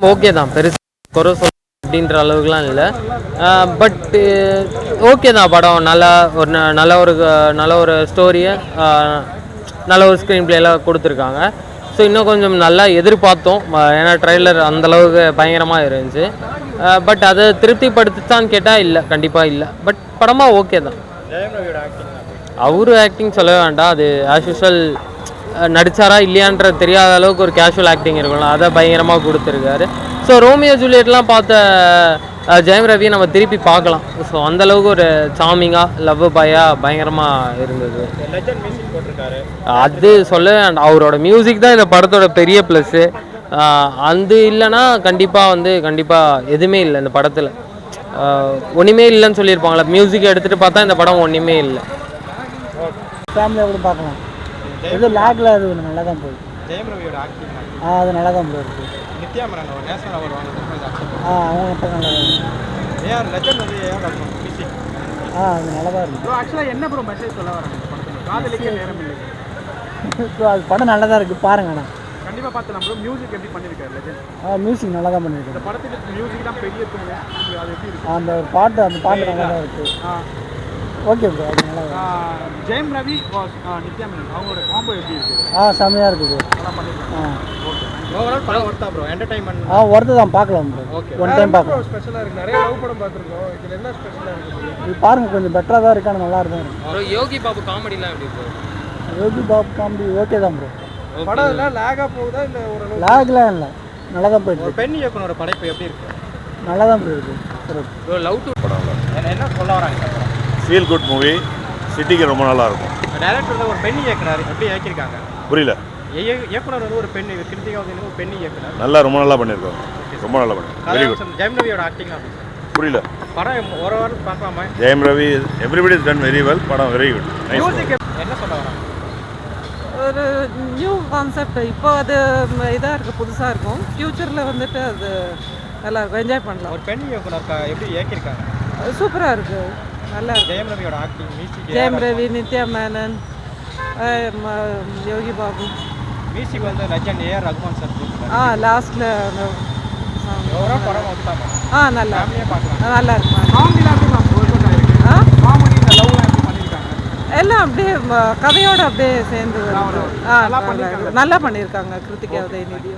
Okay தான், பெருசு குறை சொல்ல அப்படின்ற அளவுக்குலாம் இல்லை. பட்டு ஓகே தான் படம். நல்ல ஒரு ஸ்டோரியை, நல்ல ஒரு ஸ்க்ரீன் பிளேலாம் கொடுத்துருக்காங்க. ஸோ இன்னும் கொஞ்சம் நல்லா எதிர்பார்த்தோம். ஏன்னா ட்ரெய்லர் அந்தளவுக்கு பயங்கரமாக இருந்துச்சு. பட் அதை திருப்திப்படுத்துச்சான்னு கேட்டால் இல்லை, கண்டிப்பாக இல்லை. பட் படமாக ஓகே தான். அவரு ஆக்டிங் சொல்ல வேண்டாம், அது ஆஸ் யூஷுவல் நடித்தாரா இல்லையான்ற தெரியாத அளவுக்கு ஒரு கேஷுவல் ஆக்டிங் இருக்கும்ல, அதை பயங்கரமாக கொடுத்துருக்காரு. ஸோ ரோமியோ ஜூலியட்லாம் பார்த்த ஜெயம் ரவியை நம்ம திருப்பி பார்க்கலாம். ஸோ அந்தளவுக்கு ஒரு சாமிங்காக லவ் பாயாக பயங்கரமாக இருந்தது. அது சொல்ல வேண்டாம், அவரோட மியூசிக் தான் இந்த படத்தோட பெரிய ப்ளஸ்ஸு. அது இல்லைன்னா கண்டிப்பாக எதுவுமே இல்லை இந்த படத்தில். ஒன்றுமே இல்லைன்னு சொல்லியிருப்பாங்களே, மியூசிக் எடுத்துகிட்டு பார்த்தா இந்த படம் ஒன்றுமே இல்லை. ஃபேமிலியாக கூட பார்க்கலாம். இது லேக்கில் அது நல்லா தான் போகுது. அது நல்லா தான் போகுது. அவங்க மட்டும் நல்லா தான் அது நல்லா தான் இருக்குது. ஆக்சுவலாக என்ன ப்ரோ மெசேஜ் சொல்ல வராங்க காதலிக்க நேரம் இல்லை. அது படம் நல்லா தான் இருக்குது, பாருங்கண்ணா. கண்டிப்பாக பார்த்துலாம் ப்ரோ. மியூசிக் எப்படி பண்ணியிருக்காரு லெஜண்ட்? மியூசிக் நல்லா தான் பண்ணியிருக்காரு. இந்த படத்துக்கு மியூசிக் தான் பெரிய தூணு. அது எப்படி இருக்குது? அந்த பாட்டு நல்லா தான் இருக்குது. ஓகே ப்ரோ, அது நல்லா. ஜெயம் ரவி நித்யா மேனன் அவங்களோட காம்போ எப்படி இருக்குது? செம்மையாக இருக்குது. நல்லா பண்ணியிருக்காங்க. ஓகே. ஓவரால் படம் ஒர்த்தா ப்ரோ? என்டர்டைன்மெண்ட் ஒர்த்து தான், பார்க்கலாம் ப்ரோ. ஓகே, ஒன் டைம் பார்க்கலாம். ஸ்பெஷலாக இருக்குது. நிறைய லவ் படம் பார்த்துருக்கோம். இதில் என்ன ஸ்பெஷலாக இருக்குது? இது பாருங்கள், கொஞ்சம் பெட்டராக தான் இருக்கான்னு நல்லா இருக்கும். ப்ரோ யோகி பாபு காமெடிலாம் எப்படி bro? Yogi Babu comedy okay தான் ப்ரோ. படம் எல்லாம் லேகாக போகுதா இல்லை ஒரு லேக்லாம் இல்லை, நல்லா தான் போயிட்டு. பெண் இயக்குனரோட படைப்பு எப்படி இருக்குது? நல்லா தான் போயிருக்கு ப்ரோ. லவ் டு படம் என்ன சொல்ல வராங்க? ஃபீல் குட் மூவி, சிட்டிக்கு ரொம்ப நல்லா இருக்கும். டைரக்டர் ஒரு பெண் இயக்குனர் எப்படி இயக்கியிருக்காங்க? புரியல. இயக்குனர் வந்து ஒரு பெண், கிருத்திகா வந்து ஒரு பெண் இயக்குனர். ரொம்ப நல்லா பண்ணியிருக்காங்க. ரொம்ப நல்லா பண்ணியிருக்காங்க. Very good. ஜெயம் ரவியோட ஆக்டிங் புரியல. படம் ஒரு வாரம் பார்க்கலாமா? Jayam Ravi everybody is done very well. படம் வெரி குட். மியூசிக் என்ன சொல்ல வராங்க? ஒரு நியூ கான்செப்ட். இப்போ அது இதாக இருக்குது, புதுசாக இருக்கும். ஃப்யூச்சரில் வந்துட்டு அது நல்லா இருக்கும், என்ஜாய் பண்ணலாம். ஒரு பெண் இயக்குனர் எப்படி இயக்கியிருக்காங்க? சூப்பராக இருக்குது, நல்லா இருக்கு. ஜெயம் ரவியோட acting, music. Jayam Ravi, Nithya Menon, Yogi Babu. Music வந்து லெஜண்ட் ஏஆர் ரகுமான் சார். லாஸ்ட்டில் ஓவரால் படம் ஒருத்தாங்க. நல்லா ஃபேமிலியாக பார்க்கலாம். நல்லா இருக்கும். காமெடிலாம் எப்படி நான் இருக்கு? காமெடி இந்த லவ்லாம் எப்படி பண்ணியிருக்காங்க? எல்லாம் அப்படியே கதையோடு அப்படியே சேர்ந்து நல்லா பண்ணியிருக்காங்க. கிருத்திகா உதயநிதி.